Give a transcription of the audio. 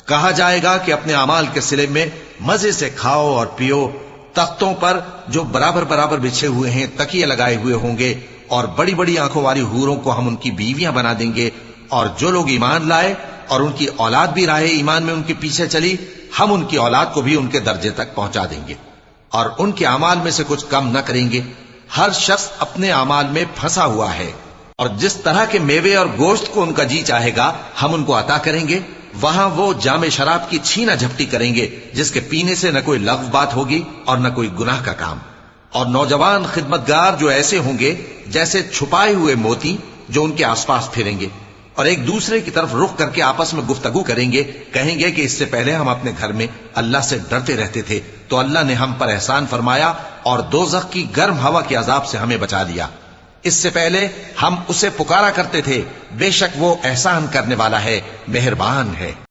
कहा जाएगा कि अपने अमाल के सिले में मजे से खाओ और पियो। तख्तों पर जो बराबर बराबर बिछे हुए हैं तकिए लगाए हुए होंगे, और बड़ी बड़ी आंखों वाली हूरों को हम उनकी बीवियां बना देंगे। और जो लोग ईमान लाए और उनकी औलाद भी राहे ईमान में उनके पीछे चली, हम उनकी औलाद को भी उनके दर्जे तक पहुंचा देंगे और उनके अमाल में से कुछ कम न करेंगे। हर शख्स अपने अमाल में फंसा हुआ है, और जिस तरह के मेवे और गोश्त को उनका जी चाहेगा हम उनको अता करेंगे। वहां वो जामे शराब की छीना झपटी करेंगे, जिसके पीने से न कोई लग़्व बात होगी और न कोई गुनाह का काम। और नौजवान खिदमतगार जो ऐसे होंगे जैसे छुपाए हुए मोती, जो उनके आसपास फिरेंगे और एक दूसरे की तरफ रुख करके आपस में गुफ्तगू करेंगे। कहेंगे कि इससे पहले हम अपने घर में अल्लाह से डरते रहते थे, तो अल्लाह ने हम पर एहसान फरमाया और दोज़ख की गर्म हवा के अजाब से हमें बचा लिया। इससे पहले हम उसे पुकारा करते थे, बेशक वो एहसान करने वाला है, मेहरबान है।